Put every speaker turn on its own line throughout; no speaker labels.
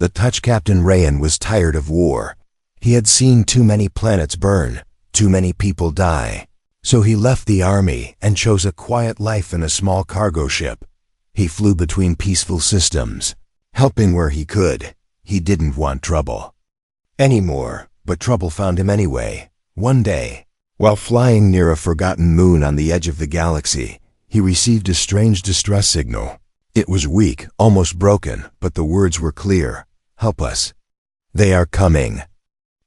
The Touch Captain Rayan was tired of war. He had seen too many planets burn, too many people die. So he left the army and chose a quiet life in a small cargo ship. He flew between peaceful systems, helping where he could. He didn't want trouble anymore, but trouble found him anyway. One day, while flying near a forgotten moon on the edge of the galaxy, he received a strange distress signal. It was weak, almost broken, but the words were clear. "Help us. They are coming."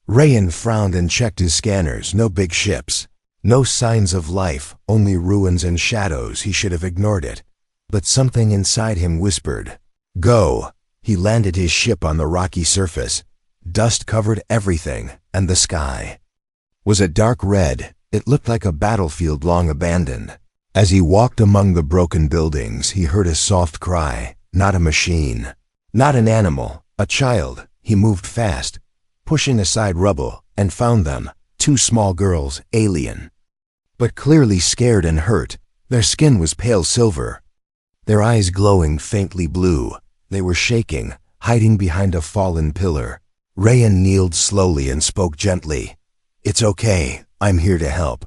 Rayan frowned and checked his scanners. No big ships. No signs of life, only ruins and shadows. He should have ignored it. But something inside him whispered, "Go." He landed his ship on the rocky surface. Dust covered everything, and the sky was a dark red. It looked like a battlefield long abandoned. As he walked among the broken buildings, he heard a soft cry. Not a machine, not an animal, a child. He moved fast, pushing aside rubble, and found them, 2 small girls, alien, but clearly scared and hurt. Their skin was pale silver, their eyes glowing faintly blue. They were shaking, hiding behind a fallen pillar. Rayan kneeled slowly and spoke gently. "It's okay, I'm here to help."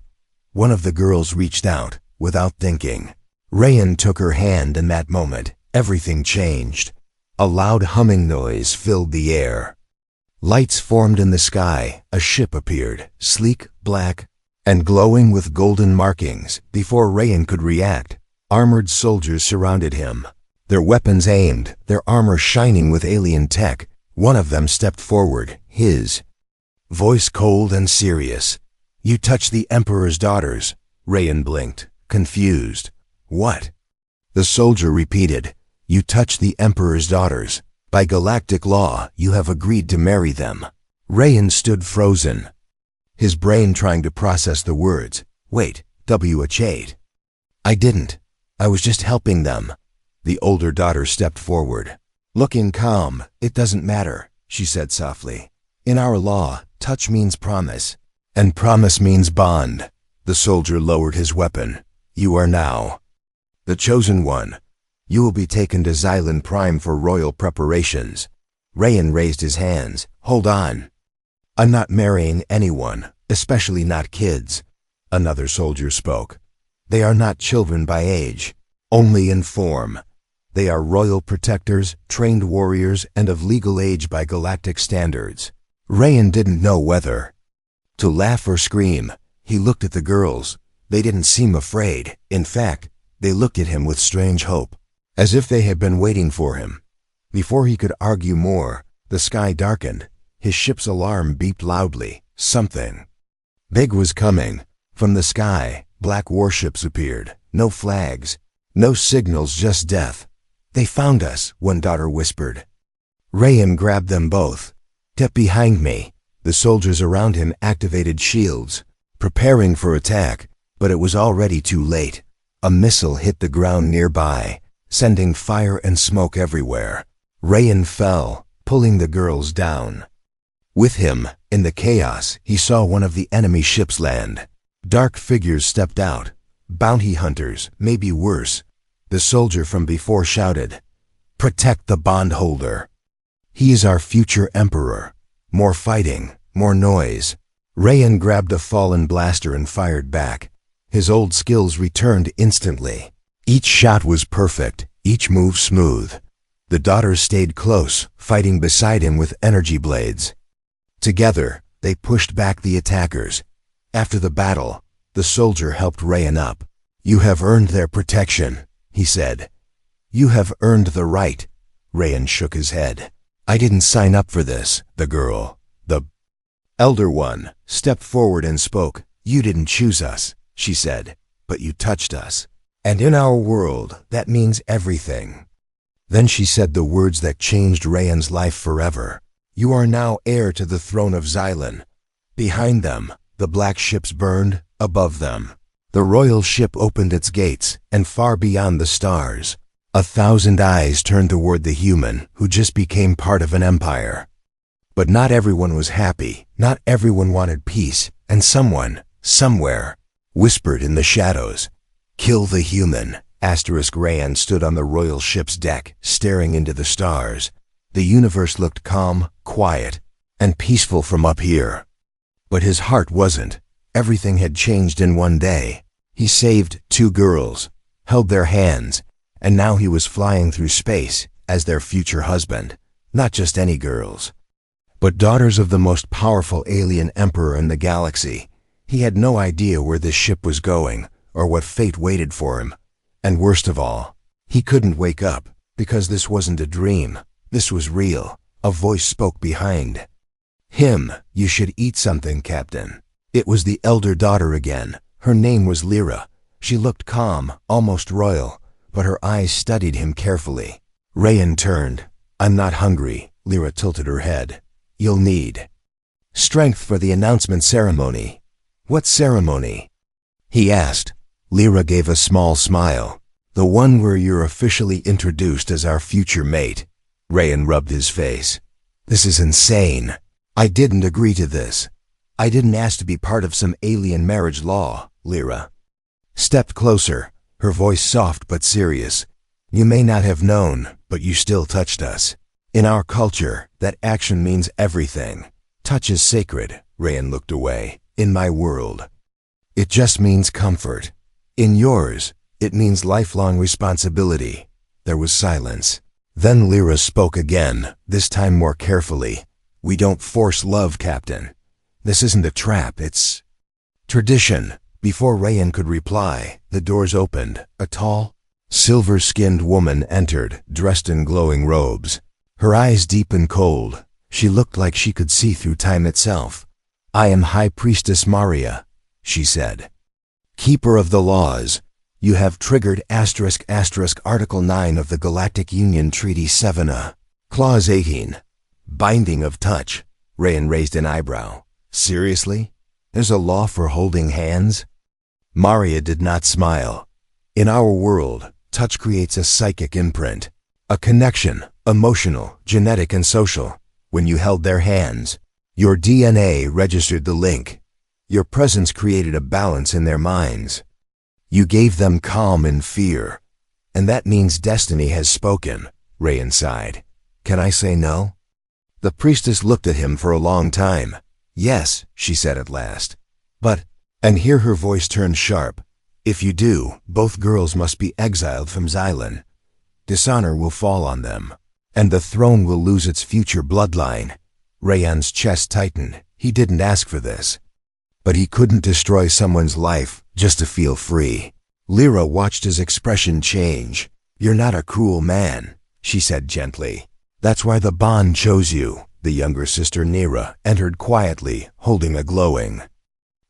One of the girls reached out, without thinking. Rayan took her hand. In that moment, everything changed. A loud humming noise filled the air. Lights formed in the sky. A ship appeared, sleek, black, and glowing with golden markings. Before Rayan could react, armored soldiers surrounded him, their weapons aimed, their armor shining with alien tech. One of them stepped forward, his voice cold and serious. "You touched the Emperor's daughters." Rayan blinked, confused. "What?" The soldier repeated, "You touched the Emperor's daughters. By galactic law, you have agreed to marry them." Rayan stood frozen, his brain trying to process the words. "Wait, WH8. I didn't. I was just helping them." The older daughter stepped forward, looking calm. "It doesn't matter," she said softly. "In our law, touch means promise, and promise means bond." The soldier lowered his weapon. "You are now the chosen one. You will be taken to Xylan Prime for royal preparations." Rayan raised his hands. "Hold on. I'm not marrying anyone, especially not kids." Another soldier spoke. "They are not children by age, only in form. They are royal protectors, trained warriors, and of legal age by galactic standards." Rayan didn't know whether to laugh or scream. He looked at the girls. They didn't seem afraid. In fact, they looked at him with strange hope, as if they had been waiting for him. Before he could argue more, the sky darkened. His ship's alarm beeped loudly. Something big was coming. From the sky, black warships appeared. No flags, no signals, just death. "They found us," one daughter whispered. Rayan grabbed them both. "Get behind me." The soldiers around him activated shields, preparing for attack, but it was already too late. A missile hit the ground nearby, sending fire and smoke everywhere. Rayan fell, pulling the girls down with him. In the chaos, he saw one of the enemy ships land. Dark figures stepped out. Bounty hunters, maybe worse. The soldier from before shouted, "Protect the bondholder. He is our future emperor." More fighting, more noise. Rayan grabbed a fallen blaster and fired back. His old skills returned instantly. Each shot was perfect, each move smooth. The daughters stayed close, fighting beside him with energy blades. Together, they pushed back the attackers. After the battle, the soldier helped Rayan up. "You have earned their protection," he said. "You have earned the right." Rayan shook his head. "I didn't sign up for this." The girl, the elder one, stepped forward and spoke. "You didn't choose us," she said, "but you touched us. And in our world, that means everything." Then she said the words that changed Rayan's life forever. "You are now heir to the throne of Xylan." Behind them, the black ships burned. Above them, the royal ship opened its gates, and far beyond the stars, 1,000 eyes turned toward the human who just became part of an empire. But not everyone was happy. Not everyone wanted peace. And someone, somewhere, whispered in the shadows, "Kill the human." Rayan stood on the royal ship's deck, staring into the stars. The universe looked calm, quiet, and peaceful from up here. But his heart wasn't. Everything had changed in one day. He saved 2 girls, held their hands, and now he was flying through space as their future husband. Not just any girls, but daughters of the most powerful alien emperor in the galaxy. He had no idea where this ship was going or what fate waited for him. And worst of all, he couldn't wake up because this wasn't a dream. This was real. A voice spoke behind him. "You should eat something, Captain." It was the elder daughter again. Her name was Lyra. She looked calm, almost royal, but her eyes studied him carefully. Rayan turned. "I'm not hungry." Lyra tilted her head. "You'll need strength for the announcement ceremony." "What ceremony?" he asked. Lyra gave a small smile. "The one where you're officially introduced as our future mate." Rayan rubbed his face. "This is insane. I didn't agree to this. I didn't ask to be part of some alien marriage law." Lyra stepped closer, her voice soft but serious. "You may not have known, but you still touched us. In our culture, that action means everything. Touch is sacred." Rayan looked away. "In my world, it just means comfort. In yours, it means lifelong responsibility." There was silence. Then Lyra spoke again, this time more carefully. "We don't force love, Captain. This isn't a trap, it's tradition." Before Rayan could reply, the doors opened. A tall, silver-skinned woman entered, dressed in glowing robes. Her eyes deep and cold. She looked like she could see through time itself. "I am High Priestess Maria," she said. "Keeper of the laws. You have triggered *** Article 9 of the Galactic Union Treaty 7A. Clause 18. Binding of touch." Rayan raised an eyebrow. "Seriously? There's a law for holding hands?" Maria did not smile. "In our world, touch creates a psychic imprint. A connection, emotional, genetic, and social. When you held their hands, your DNA registered the link. Your presence created a balance in their minds. You gave them calm in fear. And that means destiny has spoken." Rayan sighed. "Can I say no?" The priestess looked at him for a long time. "Yes," she said at last. "But," and here her voice turned sharp, "if you do, both girls must be exiled from Xylan. Dishonor will fall on them, and the throne will lose its future bloodline." Rayan's chest tightened. He didn't ask for this. But he couldn't destroy someone's life just to feel free. Lyra watched his expression change. "You're not a cruel man," she said gently. "That's why the bond chose you." The younger sister Nira entered quietly, holding a glowing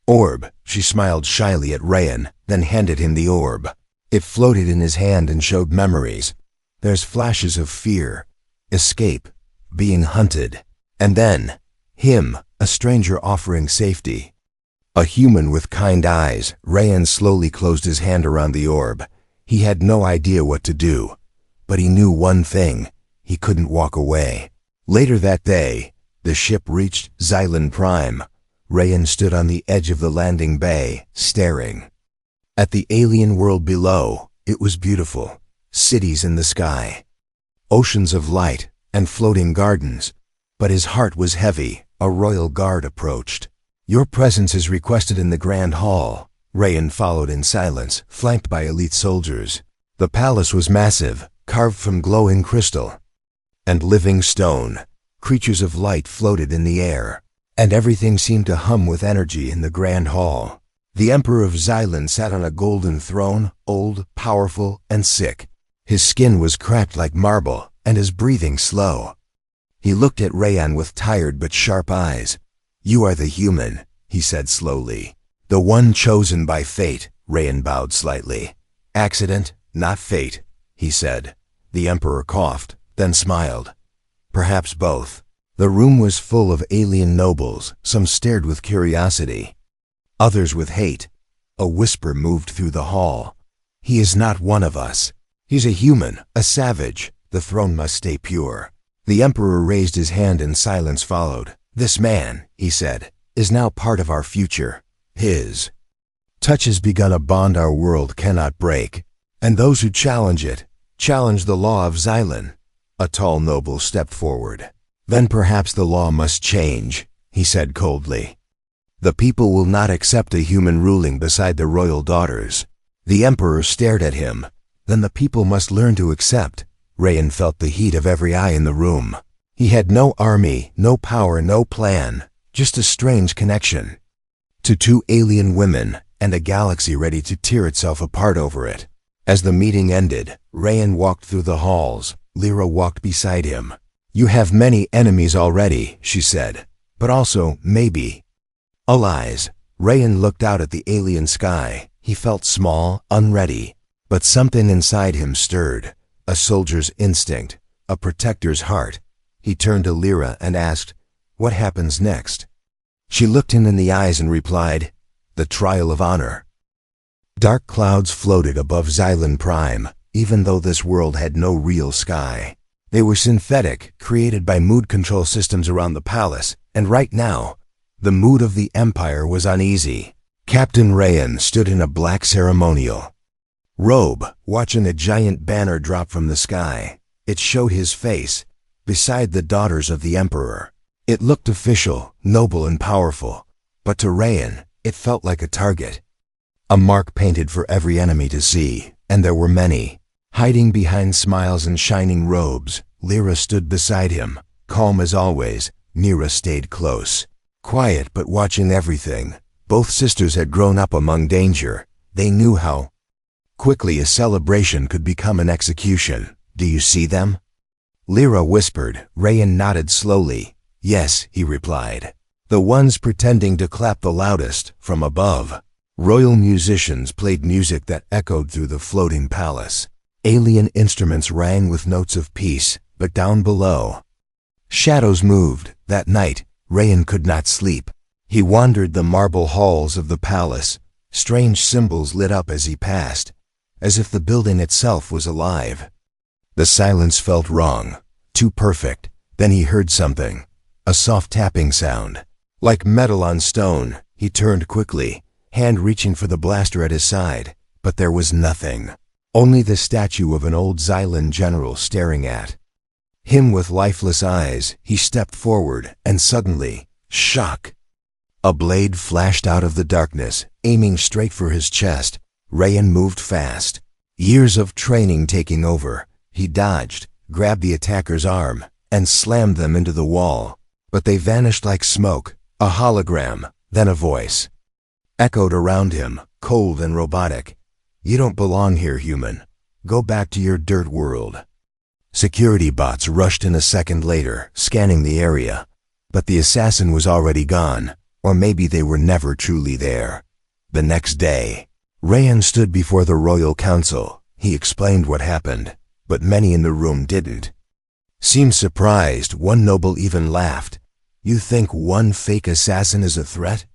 orb. She smiled shyly at Rayan, then handed him the orb. It floated in his hand and showed memories. There's flashes of fear, escape, being hunted, and then him, a stranger offering safety. A human with kind eyes. Rayan slowly closed his hand around the orb. He had no idea what to do, but he knew one thing: he couldn't walk away. Later that day, the ship reached Xylan Prime. Rayan stood on the edge of the landing bay, staring at the alien world below. It was beautiful. Cities in the sky, oceans of light, and floating gardens. But his heart was heavy. A royal guard approached. "Your presence is requested in the Grand Hall." Rayan followed in silence, flanked by elite soldiers. The palace was massive, carved from glowing crystal and living stone. Creatures of light floated in the air, and everything seemed to hum with energy in the Grand Hall. The Emperor of Xylan sat on a golden throne, old, powerful, and sick. His skin was cracked like marble, and his breathing slow. He looked at Rayan with tired but sharp eyes. "You are the human," he said slowly. "The one chosen by fate." Rayan bowed slightly. "Accident, not fate," he said. The Emperor coughed, then smiled. "Perhaps both." The room was full of alien nobles. Some stared with curiosity, others with hate. A whisper moved through the hall. "He is not one of us. He's a human, a savage. The throne must stay pure." The Emperor raised his hand and silence followed. "This man," he said, "is now part of our future. His touch has begun a bond our world cannot break. And those who challenge it, challenge the law of Xylan." A tall noble stepped forward. Then perhaps the law must change, he said coldly. The people will not accept a human ruling beside the royal daughters. The emperor stared at him. Then the people must learn to accept. Rayan felt the heat of every eye in the room. He had no army, no power, no plan, just a strange connection to two alien women and a galaxy ready to tear itself apart over it. As the meeting ended, Rayan walked through the halls. Lyra walked beside him. "You have many enemies already," she said, "but also, maybe, allies." Rayan looked out at the alien sky. He felt small, unready, but something inside him stirred. A soldier's instinct, a protector's heart. He turned to Lyra and asked, "What happens next?" She looked him in the eyes and replied, "The trial of honor." Dark clouds floated above Xylan Prime, even though this world had no real sky. They were synthetic, created by mood control systems around the palace, and right now, the mood of the Empire was uneasy. Captain Rayan stood in a black ceremonial robe, watching a giant banner drop from the sky. It showed his face, beside the daughters of the Emperor. It looked official, noble and powerful, but to Rayan, it felt like a target. A mark painted for every enemy to see, and there were many. Hiding behind smiles and shining robes, Lyra stood beside him, calm as always. Mira stayed close, quiet but watching everything. Both sisters had grown up among danger. They knew how quickly a celebration could become an execution. "Do you see them?" Lyra whispered. Rayan nodded slowly. "Yes," he replied. "The ones pretending to clap the loudest, from above." Royal musicians played music that echoed through the floating palace. Alien instruments rang with notes of peace, but down below, shadows moved. That night, Rayan could not sleep. He wandered the marble halls of the palace. Strange symbols lit up as he passed, as if the building itself was alive. The silence felt wrong, too perfect. Then he heard something, a soft tapping sound, like metal on stone. He turned quickly, hand reaching for the blaster at his side, but there was nothing. Only the statue of an old Xylan general staring at him with lifeless eyes. He stepped forward, and suddenly, shock! A blade flashed out of the darkness, aiming straight for his chest. Rayan moved fast, years of training taking over. He dodged, grabbed the attacker's arm, and slammed them into the wall. But they vanished like smoke, a hologram. Then a voice echoed around him, cold and robotic. "You don't belong here, human. Go back to your dirt world." Security bots rushed in a second later, scanning the area. But the assassin was already gone, or maybe they were never truly there. The next day, Rayan stood before the royal council. He explained what happened, but many in the room didn't seem surprised. One noble even laughed. "You think one fake assassin is a threat?"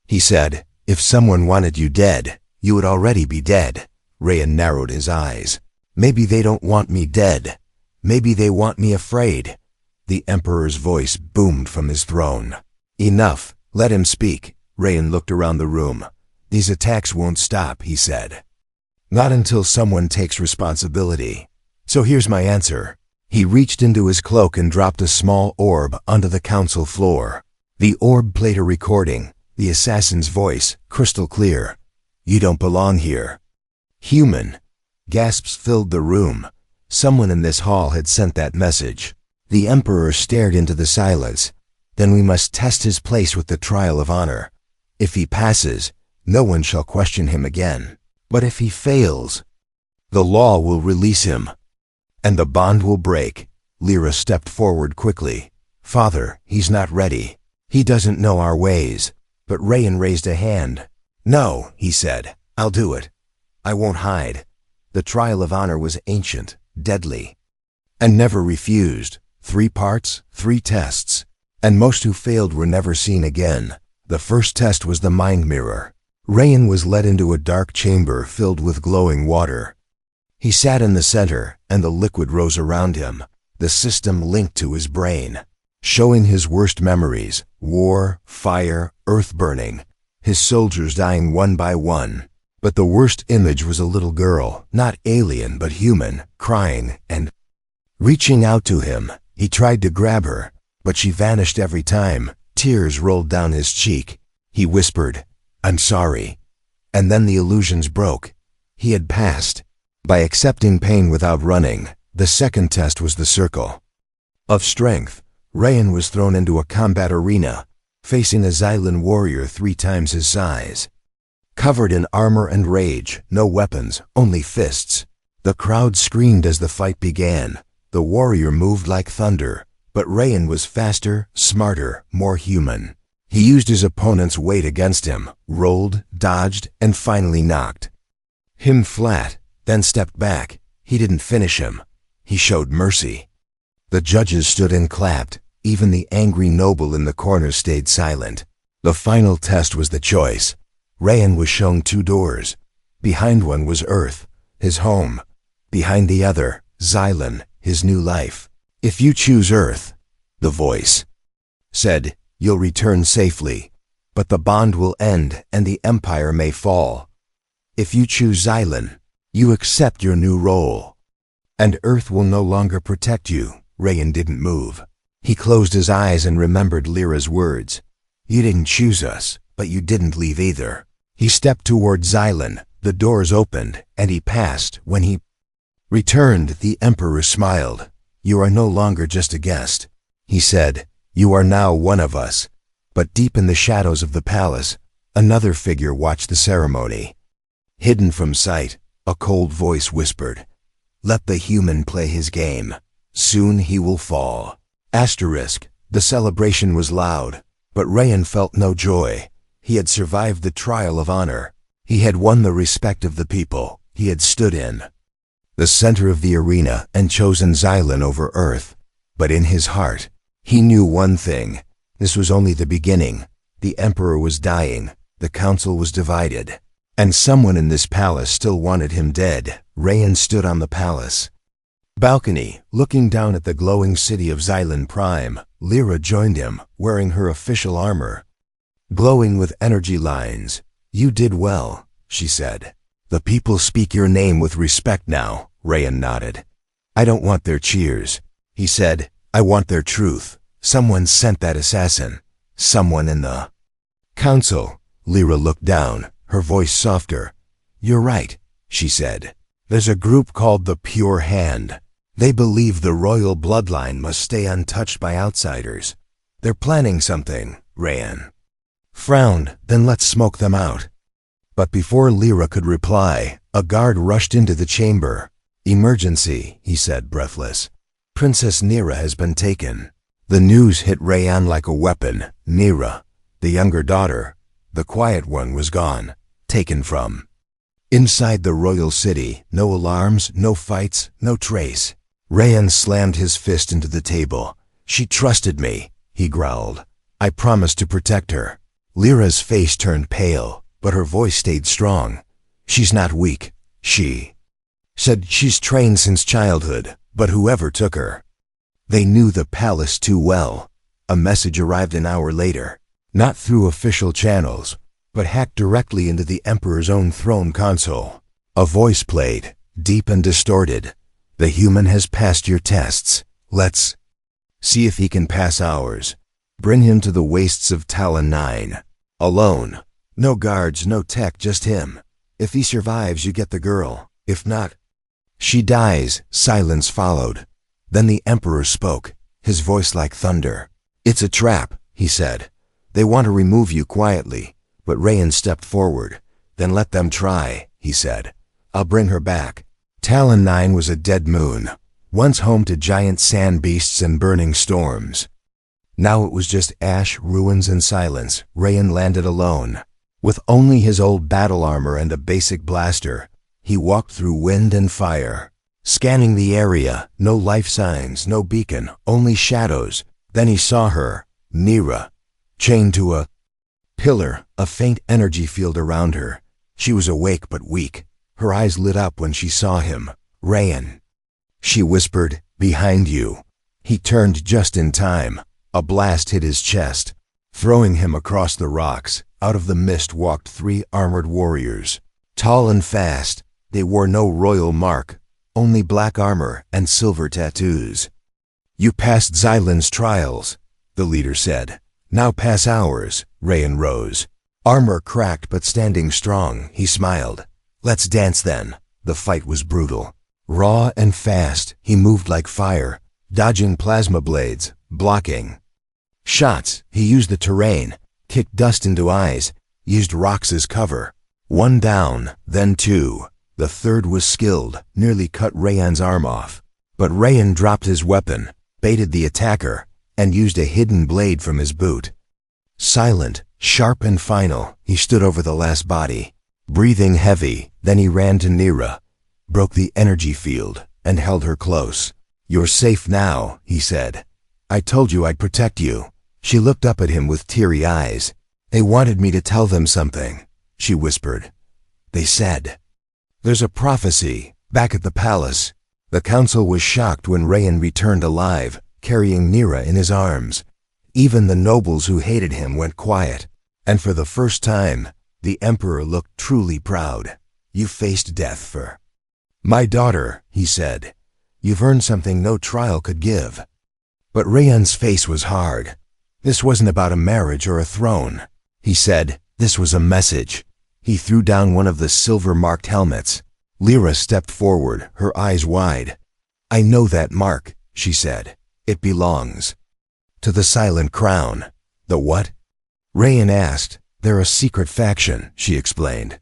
he said. "If someone wanted you dead, you would already be dead." Rayan narrowed his eyes. "Maybe they don't want me dead. Maybe they want me afraid." The Emperor's voice boomed from his throne. "Enough, let him speak." Rayan looked around the room. "These attacks won't stop," he said. "Not until someone takes responsibility. So here's my answer." He reached into his cloak and dropped a small orb onto the council floor. The orb played a recording, the assassin's voice, crystal clear. "You don't belong here, human." Gasps filled the room. Someone in this hall had sent that message. The Emperor stared into the silence. "Then we must test his place with the trial of honor. If he passes, no one shall question him again. But if he fails, the law will release him, and the bond will break." Lyra stepped forward quickly. "Father, he's not ready. He doesn't know our ways." But Rayan raised a hand. "No," he said. "I'll do it. I won't hide." The trial of honor was ancient, deadly, and never refused. 3 parts, 3 tests, and most who failed were never seen again. The first test was the mind mirror. Rayan was led into a dark chamber filled with glowing water. He sat in the center, and the liquid rose around him. The system linked to his brain, showing his worst memories: war, fire, earth burning, his soldiers dying one by one. But the worst image was a little girl, not alien but human, crying and Reaching out to him, he tried to grab her, but she vanished every time. Tears rolled down his cheek. He whispered, "I'm sorry." And then the illusions broke. He had passed. By accepting pain without running, the second test was the circle of strength. Rayan was thrown into a combat arena, facing a Xylan warrior 3 times his size. Covered in armor and rage, no weapons, only fists. The crowd screamed as the fight began. The warrior moved like thunder, but Rayan was faster, smarter, more human. He used his opponent's weight against him, rolled, dodged, and finally knocked him flat, then stepped back. He didn't finish him. He showed mercy. The judges stood and clapped. Even the angry noble in the corner stayed silent. The final test was the choice. Rayan was shown 2 doors. Behind one was Earth, his home. Behind the other, Xylan, his new life. "If you choose Earth," the voice said, "you'll return safely, but the bond will end and the empire may fall. If you choose Xylan, you accept your new role, and Earth will no longer protect you." Rayan didn't move. He closed his eyes and remembered Lyra's words. "You didn't choose us, but you didn't leave either." He stepped toward Xylan. The doors opened, and he passed. When he returned, the Emperor smiled. "You are no longer just a guest," he said. "You are now one of us." But deep in the shadows of the palace, another figure watched the ceremony. Hidden from sight, a cold voice whispered, "Let the human play his game. Soon he will fall." The celebration was loud, but Rayan felt no joy. He had survived the trial of honor. He had won the respect of the people. He had stood in the center of the arena and chosen Xylan over Earth. But in his heart, he knew one thing. This was only the beginning. The Emperor was dying. The council was divided. And someone in this palace still wanted him dead. Rayan stood on the palace balcony, looking down at the glowing city of Xylan Prime. Lyra joined him, wearing her official armor, glowing with energy lines. "You did well," she said. "The people speak your name with respect now." Rayan nodded. "I don't want their cheers," he said. "I want their truth. Someone sent that assassin. Someone in the council." Lyra looked down, her voice softer. "You're right," she said. "There's a group called the Pure Hand. They believe the royal bloodline must stay untouched by outsiders. They're planning something." Rayan frowned. "Then let's smoke them out." But before Lyra could reply, a guard rushed into the chamber. "Emergency," he said, breathless. "Princess Nira has been taken." The news hit Rayan like a weapon. Nira, the younger daughter, the quiet one, was gone, taken from inside the royal city. No alarms, no fights, no trace. Rayan slammed his fist into the table. "She trusted me," he growled. "I promised to protect her." Lyra's face turned pale, but her voice stayed strong. "She's not weak," she said. "She's trained since childhood, but whoever took her, they knew the palace too well." A message arrived an hour later, not through official channels, but hacked directly into the Emperor's own throne console. A voice played, deep and distorted. "The human has passed your tests. Let's see if he can pass ours. Bring him to the wastes of Talon 9. Alone. No guards, no tech, just him. If he survives, you get the girl. If not, she dies." Silence followed. Then the Emperor spoke, his voice like thunder. "It's a trap," he said. "They want to remove you quietly." But Rayan stepped forward. "Then let them try," he said. "I'll bring her back." Talon 9 was a dead moon, once home to giant sand beasts and burning storms. Now it was just ash, ruins, and silence. Rayan landed alone. With only his old battle armor and a basic blaster, he walked through wind and fire, scanning the area. No life signs, no beacon, only shadows. Then he saw her, Nira, chained to a pillar, a faint energy field around her. She was awake but weak. Her eyes lit up when she saw him. "Rayan," she whispered, "behind you." He turned just in time. A blast hit his chest, throwing him across the rocks. Out of the mist walked 3 armored warriors, tall and fast. They wore no royal mark, only black armor and silver tattoos. You passed Xylan's trials, the leader said. Now pass ours. Rayan rose. Armor cracked but standing strong, he smiled. Let's dance then. The fight was brutal. Raw and fast, he moved like fire, dodging plasma blades, blocking shots. He used the terrain, kicked dust into eyes, used rocks as cover. One down, then two. The third was skilled, nearly cut Rayan's arm off. But Rayan dropped his weapon, baited the attacker, and used a hidden blade from his boot. Silent, sharp and final, he stood over the last body. Breathing heavy, then he ran to Nira, broke the energy field, and held her close. You're safe now, he said. I told you I'd protect you. She looked up at him with teary eyes. They wanted me to tell them something, she whispered. They said, there's a prophecy, back at the palace. The council was shocked when Rayan returned alive, carrying Nira in his arms. Even the nobles who hated him went quiet. And for the first time, the emperor looked truly proud. You faced death for my daughter, he said. You've earned something no trial could give. But Rayan's face was hard. This wasn't about a marriage or a throne. He said, this was a message. He threw down one of the silver-marked helmets. Lyra stepped forward, her eyes wide. I know that mark, she said. It belongs to the Silent Crown. The what? Rayan asked. They're a secret faction, she explained.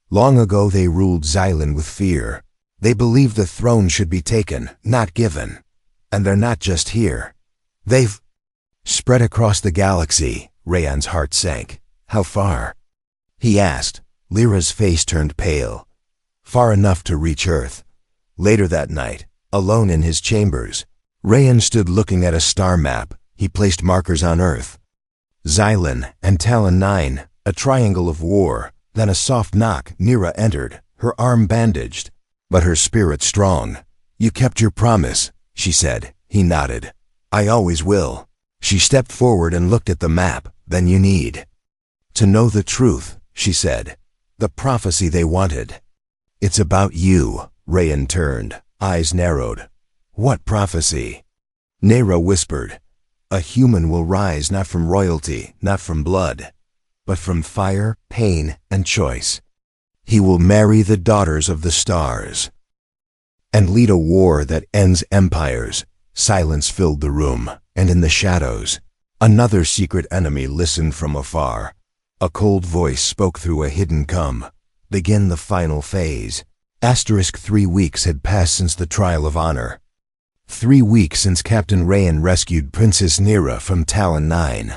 Long ago they ruled Xylan with fear. They believed the throne should be taken, not given. And they're not just here. They've spread across the galaxy. Rayan's heart sank. How far? He asked. Lyra's face turned pale. Far enough to reach Earth. Later that night, alone in his chambers, Rayan stood looking at a star map. He placed markers on Earth. Xylan and Talon 9, a triangle of war. Then a soft knock. Nira entered, her arm bandaged, but her spirit strong. You kept your promise, she said. He nodded. I always will. She stepped forward and looked at the map. Then you need to know the truth, she said. The prophecy they wanted. It's about you. Rayan turned, eyes narrowed. What prophecy? Nira whispered. A human will rise not from royalty, not from blood, but from fire, pain, and choice. He will marry the daughters of the stars and lead a war that ends empires. Silence filled the room, and in the shadows, another secret enemy listened from afar. A cold voice spoke through a hidden cum. Begin the final phase. 3 weeks had passed since the trial of honor. 3 weeks since Captain Rayan rescued Princess Nira from Talon 9.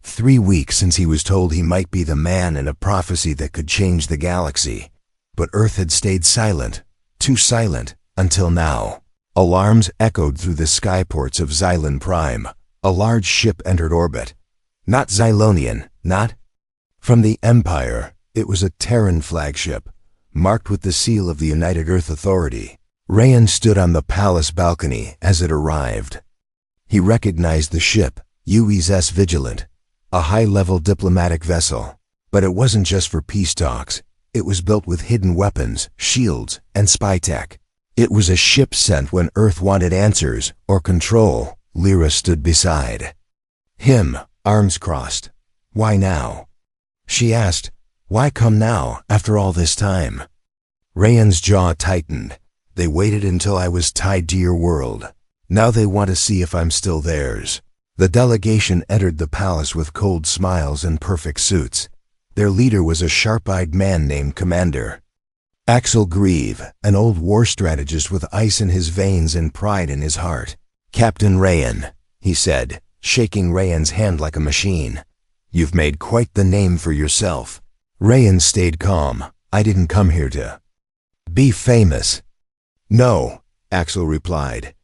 3 weeks since he was told he might be the man in a prophecy that could change the galaxy. But Earth had stayed silent, too silent, until now. Alarms echoed through the skyports of Xylan Prime. A large ship entered orbit. Not Xylonian, not from the Empire. It was a Terran flagship, marked with the seal of the United Earth Authority. Rayan stood on the palace balcony as it arrived. He recognized the ship, USS Vigilant, a high-level diplomatic vessel. But it wasn't just for peace talks. It was built with hidden weapons, shields, and spy tech. It was a ship sent when Earth wanted answers or control. Lyra stood beside him, arms crossed. Why now? She asked. Why come now, after all this time? Rayan's jaw tightened. They waited until I was tied to your world. Now they want to see if I'm still theirs. The delegation entered the palace with cold smiles and perfect suits. Their leader was a sharp-eyed man named Commander Axel Grieve, an old war strategist with ice in his veins and pride in his heart. Captain Rayan, he said, shaking Rayan's hand like a machine. You've made quite the name for yourself. Rayan stayed calm. I didn't come here to be famous. No, Axel replied.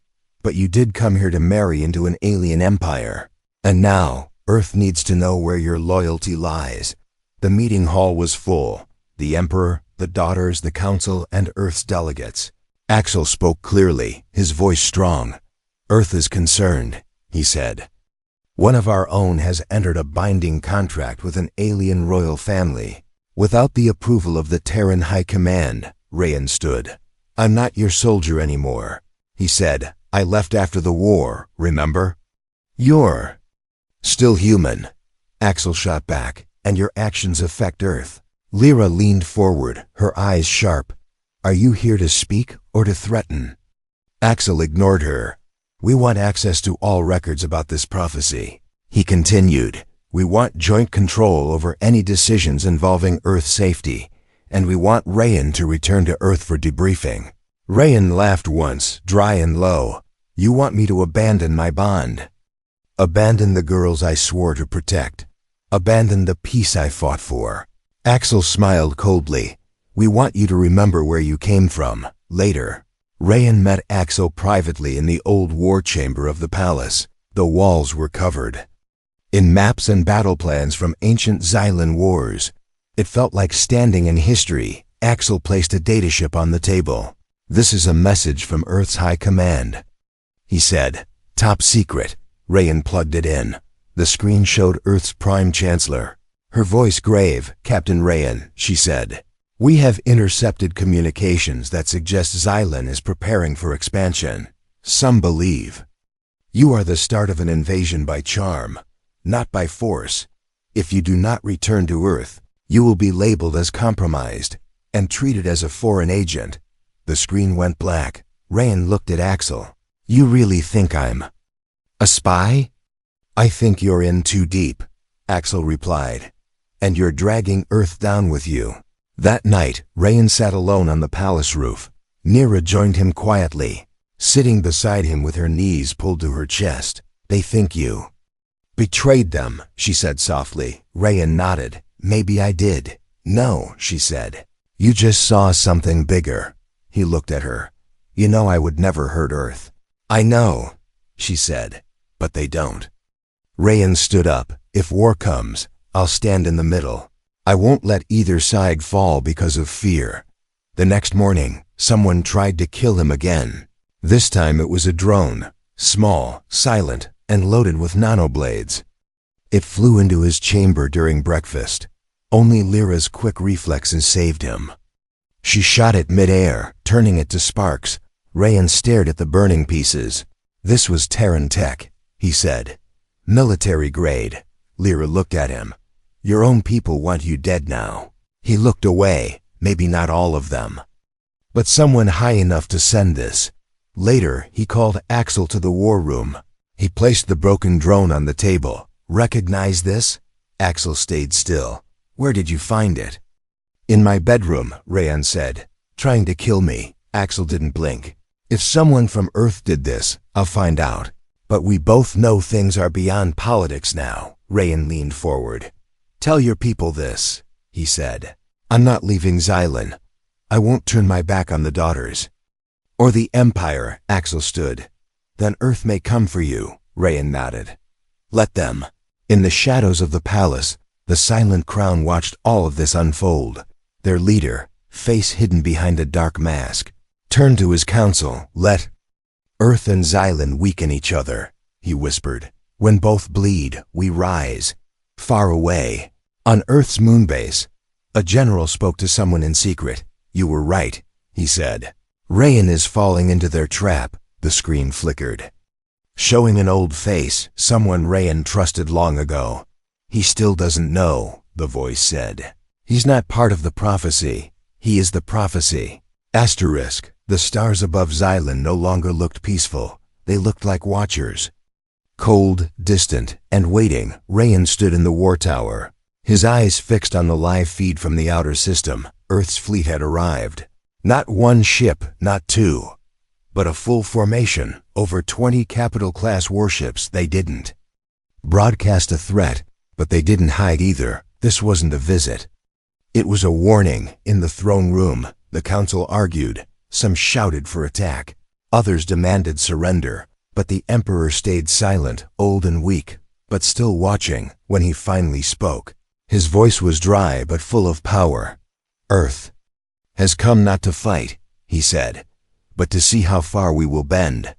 But you did come here to marry into an alien empire. And now, Earth needs to know where your loyalty lies. The meeting hall was full. The Emperor, the daughters, the council, and Earth's delegates. Axel spoke clearly, his voice strong. Earth is concerned, he said. One of our own has entered a binding contract with an alien royal family. Without the approval of the Terran High Command, Rayan stood. I'm not your soldier anymore, he said. I left after the war, remember? You're still human, Axel shot back, and your actions affect Earth. Lyra leaned forward, her eyes sharp. Are you here to speak or to threaten? Axel ignored her. We want access to all records about this prophecy, he continued. We want joint control over any decisions involving Earth safety, and we want Rayan to return to Earth for debriefing. Rayan laughed once, dry and low. You want me to abandon my bond? Abandon the girls I swore to protect. Abandon the peace I fought for. Axel smiled coldly. We want you to remember where you came from, later. Rayan met Axel privately in the old war chamber of the palace. The walls were covered in maps and battle plans from ancient Xylan wars. It felt like standing in history. Axel placed a dataship on the table. This is a message from Earth's High Command, he said. Top secret. Rayan plugged it in. The screen showed Earth's Prime Chancellor. Her voice grave. Captain Rayan, she said. We have intercepted communications that suggest Xylan is preparing for expansion. Some believe you are the start of an invasion by charm, not by force. If you do not return to Earth, you will be labeled as compromised and treated as a foreign agent. The screen went black. Rayan looked at Axel. You really think I'm a spy? I think you're in too deep, Axel replied. And you're dragging Earth down with you. That night, Rayan sat alone on the palace roof. Nira joined him quietly, sitting beside him with her knees pulled to her chest. They think you betrayed them, she said softly. Rayan nodded. Maybe I did. No, she said. You just saw something bigger. He looked at her. You know I would never hurt Earth. I know, she said, but they don't. Rayan stood up. If war comes, I'll stand in the middle. I won't let either side fall because of fear. The next morning, someone tried to kill him again. This time it was a drone, small, silent, and loaded with nanoblades. It flew into his chamber during breakfast. Only Lyra's quick reflexes saved him. She shot it mid-air, turning it to sparks. Rayan stared at the burning pieces. This was Terran tech, he said. Military grade. Lyra looked at him. Your own people want you dead now. He looked away. Maybe not all of them, but someone high enough to send this. Later, he called Axel to the war room. He placed the broken drone on the table. Recognize this? Axel stayed still. Where did you find it? In my bedroom, Rayan said. Trying to kill me. Axel didn't blink. If someone from Earth did this, I'll find out. But we both know things are beyond politics now. Rayan leaned forward. Tell your people this, he said. I'm not leaving Xylan. I won't turn my back on the daughters. Or the Empire, Axel stood. Then Earth may come for you, Rayan nodded. Let them. In the shadows of the palace, the silent crown watched all of this unfold. Their leader, face hidden behind a dark mask, turned to his council. Let Earth and Xylan weaken each other, he whispered. When both bleed, we rise. Far away, on Earth's moonbase, a general spoke to someone in secret. You were right, he said. Rayan is falling into their trap. The screen flickered, showing an old face, someone Rayan trusted long ago. He still doesn't know, the voice said. He's not part of the prophecy. He is the prophecy. Asterisk. The stars above Xylan no longer looked peaceful. They looked like watchers. Cold, distant, and waiting, Rayan stood in the war tower, his eyes fixed on the live feed from the outer system. Earth's fleet had arrived. Not one ship, not two, but a full formation, over 20 capital-class warships. They didn't broadcast a threat, but they didn't hide either. This wasn't a visit. It was a warning. In the throne room, the council argued. Some shouted for attack. Others demanded surrender. But the Emperor stayed silent, old and weak, but still watching. When he finally spoke, his voice was dry but full of power. Earth has come not to fight, he said, but to see how far we will bend.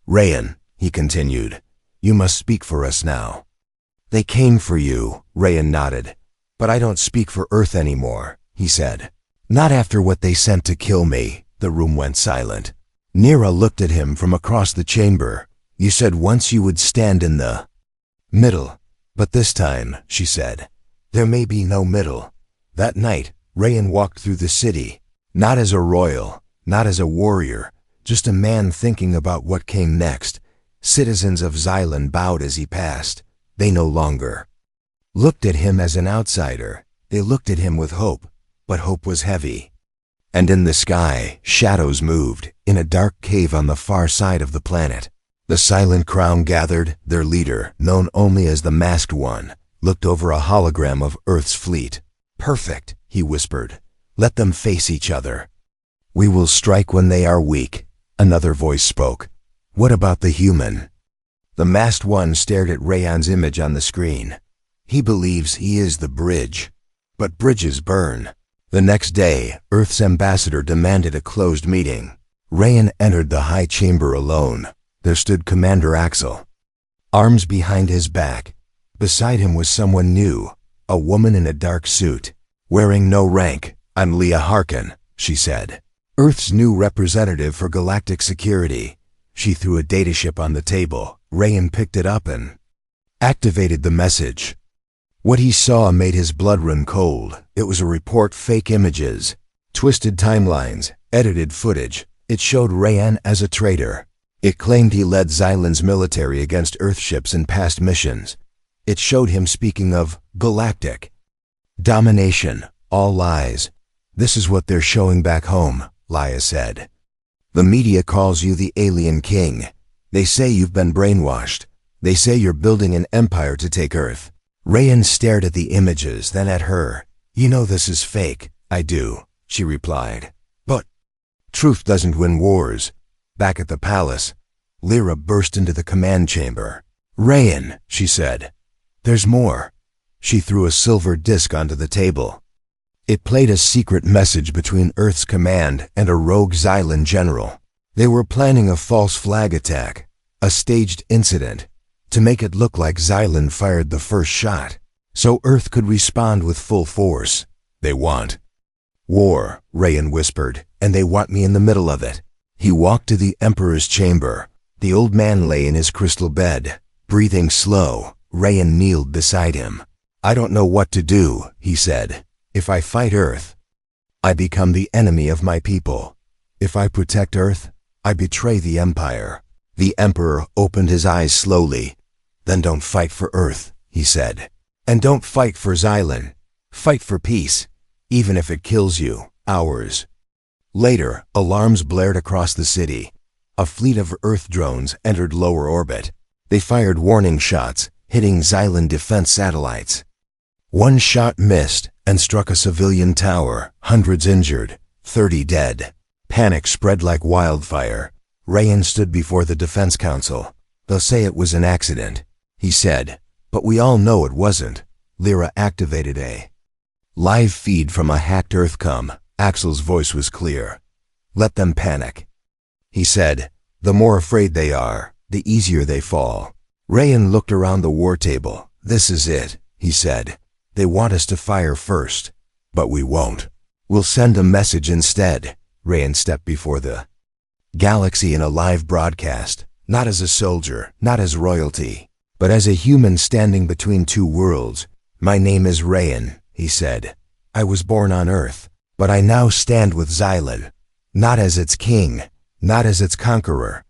Rayan, he continued, you must speak for us now. They came for you, Rayan nodded. But I don't speak for Earth anymore, he said. Not after what they sent to kill me. The room went silent. Nira looked at him from across the chamber. "You said once you would stand in the middle. But this time," she said, "there may be no middle." That night, Rayan walked through the city, not as a royal, not as a warrior, just a man thinking about what came next. Citizens of Xylan bowed as he passed. They no longer looked at him as an outsider. They looked at him with hope, but hope was heavy. And in the sky, shadows moved, in a dark cave on the far side of the planet. The silent crown gathered. Their leader, known only as the Masked One, looked over a hologram of Earth's fleet. "Perfect," he whispered. "Let them face each other." "We will strike when they are weak," another voice spoke. "What about the human?" The Masked One stared at Rayan's image on the screen. "He believes he is the bridge. But bridges burn." The next day, Earth's ambassador demanded a closed meeting. Rayan entered the high chamber alone. There stood Commander Axel, arms behind his back. Beside him was someone new, a woman in a dark suit. "Wearing no rank, I'm Leah Harkin," she said. "Earth's new representative for Galactic security." She threw a dataship on the table. Rayan picked it up and activated the message. What he saw made his blood run cold. It was a report: fake images, twisted timelines, edited footage. It showed Rayan as a traitor. It claimed he led Xylan's military against Earthships in past missions. It showed him speaking of Galactic domination. All lies. "This is what they're showing back home," Leah said. "The media calls you the alien king. They say you've been brainwashed. They say you're building an empire to take Earth." Rayan stared at the images, then at her. "You know this is fake." "I do," she replied. "But truth doesn't win wars." Back at the palace, Lyra burst into the command chamber. "Rayan," she said, "there's more." She threw a silver disc onto the table. It played a secret message between Earth's command and a rogue Xylan general. They were planning a false flag attack, a staged incident, to make it look like Xylan fired the first shot, so Earth could respond with full force. "They want war," Rayan whispered, "and they want me in the middle of it." He walked to the Emperor's chamber. The old man lay in his crystal bed, breathing slow. Rayan kneeled beside him. "I don't know what to do," he said. "If I fight Earth, I become the enemy of my people. If I protect Earth, I betray the Empire." The Emperor opened his eyes slowly. "Then don't fight for Earth," he said. "And don't fight for Xylan. Fight for peace, even if it kills you. Ours." Later, alarms blared across the city. A fleet of Earth drones entered lower orbit. They fired warning shots, hitting Xylan defense satellites. One shot missed and struck a civilian tower. Hundreds injured, 30 dead. Panic spread like wildfire. Rayan stood before the Defense Council. "They'll say it was an accident," he said. "But we all know it wasn't." Lyra activated a live feed from a hacked Earthcom. Axel's voice was clear. "Let them panic," he said. "The more afraid they are, the easier they fall." Rayan looked around the war table. "This is it," he said. "They want us to fire first, but we won't. We'll send a message instead." Rayan stepped before the galaxy in a live broadcast, not as a soldier, not as royalty, but as a human standing between two worlds. "My name is Rayan," he said. "I was born on Earth, but I now stand with Xylan, not as its king, not as its conqueror,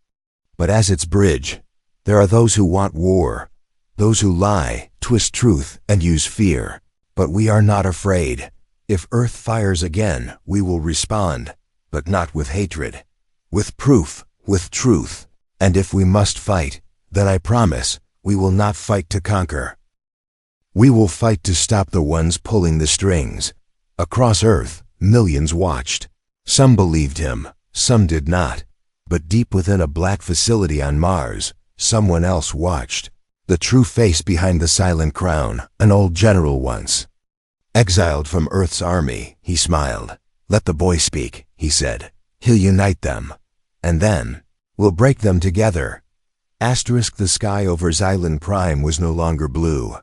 but as its bridge. There are those who want war, those who lie, twist truth, and use fear. But we are not afraid. If Earth fires again, we will respond, but not with hatred. With proof, with truth. And if we must fight, then I promise, we will not fight to conquer. We will fight to stop the ones pulling the strings." Across Earth, millions watched. Some believed him, some did not. But deep within a black facility on Mars, someone else watched. The true face behind the silent crown, an old general once. Exiled from Earth's army, he smiled. "Let the boy speak," he said. "He'll unite them. And then, we'll break them together." The sky over Xylan Prime was no longer blue.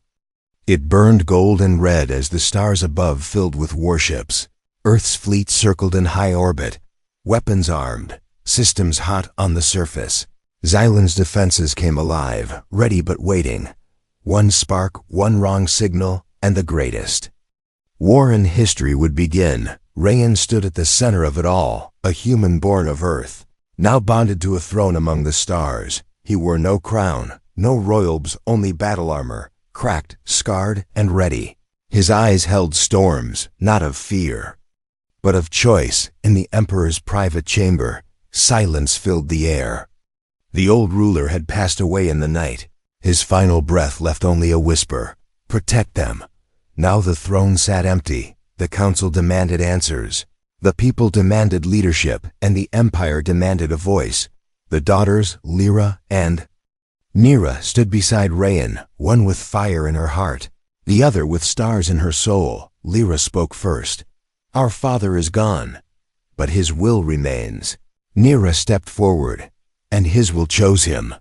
It burned gold and red as the stars above filled with warships. Earth's fleet circled in high orbit. weapons armed, systems hot on the surface. Xylan's defenses came alive, ready but waiting. One spark, one wrong signal, and the greatest war in history would begin. Rayan stood at the center of it all, a human born of Earth, now bonded to a throne among the stars. He wore no crown, no royalbs, only battle armor, cracked, scarred, and ready. His eyes held storms, not of fear, but of choice. In the Emperor's private chamber, silence filled the air. The old ruler had passed away in the night. His final breath left only a whisper, "Protect them." Now the throne sat empty. The council demanded answers. The people demanded leadership, and the empire demanded a voice. The daughters, Lyra and Nira, stood beside Rayan, one with fire in her heart, the other with stars in her soul. Lyra spoke first. "Our father is gone, but his will remains." Nira stepped forward. "And his will chose him."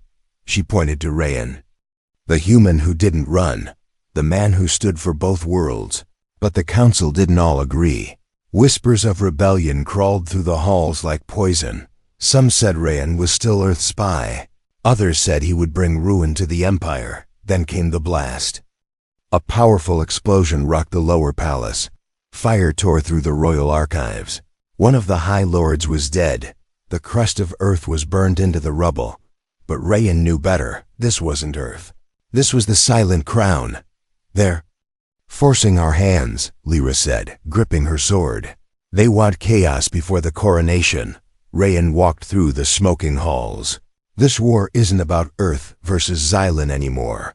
She pointed to Rayan, the human who didn't run, the man who stood for both worlds. But the council didn't all agree. Whispers of rebellion crawled through the halls like poison. Some said Rayan was still Earth's spy. Others said he would bring ruin to the empire. Then came the blast. A powerful explosion rocked the lower palace. Fire tore through the royal archives. One of the High Lords was dead. The crust of Earth was burned into the rubble. But Rayan knew better. This wasn't Earth. This was the Silent Crown. "They're forcing our hands," Lyra said, gripping her sword. "They want chaos before the coronation." Rayan walked through the smoking halls. "This war isn't about Earth versus Xylan anymore,"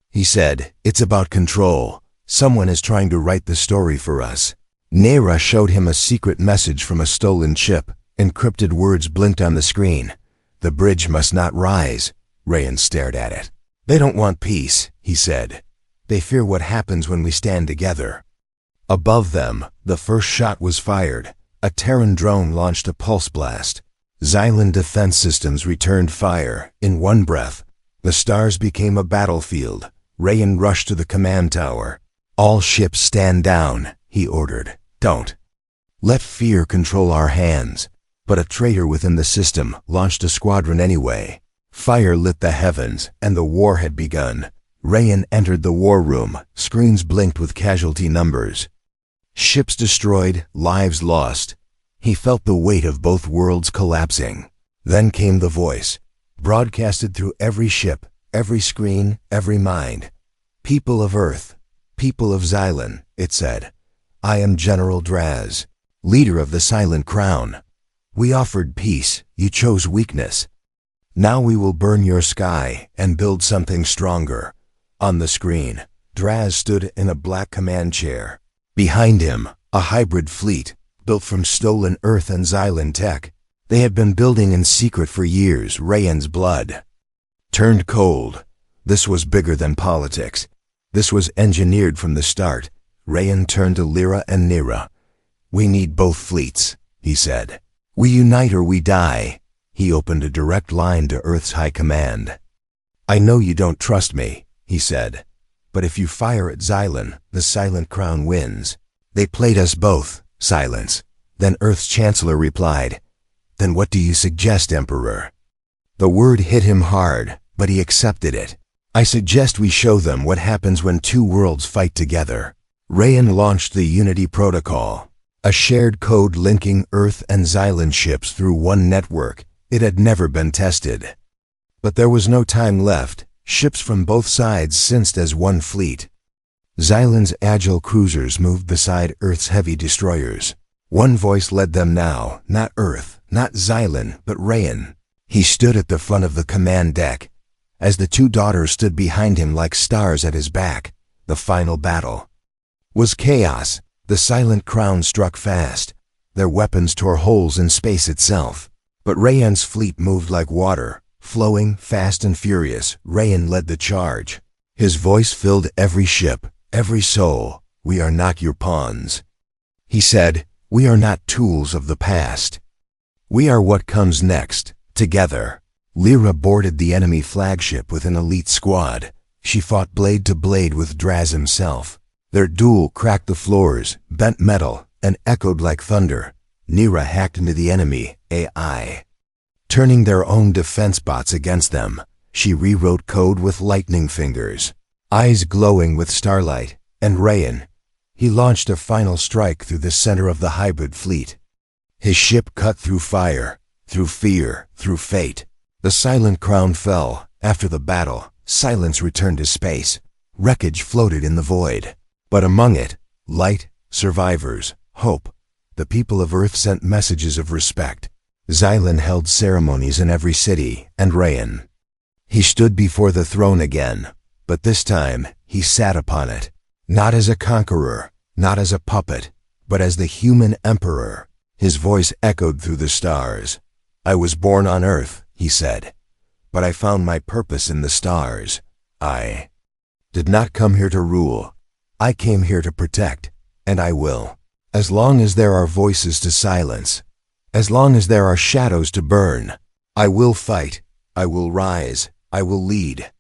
he said. "It's about control. Someone is trying to write the story for us." Nera showed him a secret message from a stolen ship. Encrypted words blinked on the screen. "The bridge must not rise." Rayan stared at it. "They don't want peace," he said. "They fear what happens when we stand together." Above them, the first shot was fired. A Terran drone launched a pulse blast. Xylan defense systems returned fire. In one breath, the stars became a battlefield. Rayan rushed to the command tower. "All ships stand down," he ordered. "Don't let fear control our hands." But a traitor within the system launched a squadron anyway. Fire lit the heavens, and the war had begun. Rayan entered the war room. Screens blinked with casualty numbers. Ships destroyed, lives lost. He felt the weight of both worlds collapsing. Then came the voice, broadcasted through every ship, every screen, every mind. "People of Earth, people of Xylan," it said. "I am General Draz, leader of the Silent Crown. We offered peace, you chose weakness. Now we will burn your sky and build something stronger." On the screen, Draz stood in a black command chair. Behind him, a hybrid fleet, built from stolen Earth and Xylan tech. They had been building in secret for years. Rayan's blood turned cold. This was bigger than politics. This was engineered from the start. Rayan turned to Lyra and Nira. "We need both fleets," he said. "We unite or we die." He opened a direct line to Earth's high command. "I know you don't trust me," he said, "but if you fire at Xylan, the Silent Crown wins." "They played us both." Silence. Then Earth's Chancellor replied, "Then what do you suggest, Emperor?" The word hit him hard, but he accepted it. "I suggest we show them what happens when two worlds fight together." Rayan launched the Unity Protocol, a shared code linking Earth and Xylan ships through one network. It had never been tested. But there was no time left. Ships from both sides sensed as one fleet. Xylan's agile cruisers moved beside Earth's heavy destroyers. One voice led them now, not Earth, not Xylan, but Rayan. He stood at the front of the command deck. As the two daughters stood behind him like stars at his back, the final battle was chaos. The Silent Crown struck fast. Their weapons tore holes in space itself. But Rayan's fleet moved like water, flowing, fast and furious. Rayan led the charge. His voice filled every ship, every soul. "We are not your pawns," he said. "We are not tools of the past. We are what comes next, together." Lyra boarded the enemy flagship with an elite squad. She fought blade to blade with Draz himself. Their duel cracked the floors, bent metal, and echoed like thunder. Nira hacked into the enemy, AI. Turning their own defense bots against them, she rewrote code with lightning fingers, eyes glowing with starlight, and Rayan. He launched a final strike through the center of the hybrid fleet. His ship cut through fire, through fear, through fate. The silent crown fell. After the battle, silence returned to space. Wreckage floated in the void. But among it, light, survivors, hope. The people of Earth sent messages of respect. Xylan held ceremonies in every city, and Rayan. He stood before the throne again, but this time he sat upon it, not as a conqueror, not as a puppet, but as the human emperor. His voice echoed through the stars. I was born on Earth, he said, but I found my purpose in the stars. I did not come here to rule. I came here to protect, and I will. As long as there are voices to silence, as long as there are shadows to burn, I will fight, I will rise, I will lead.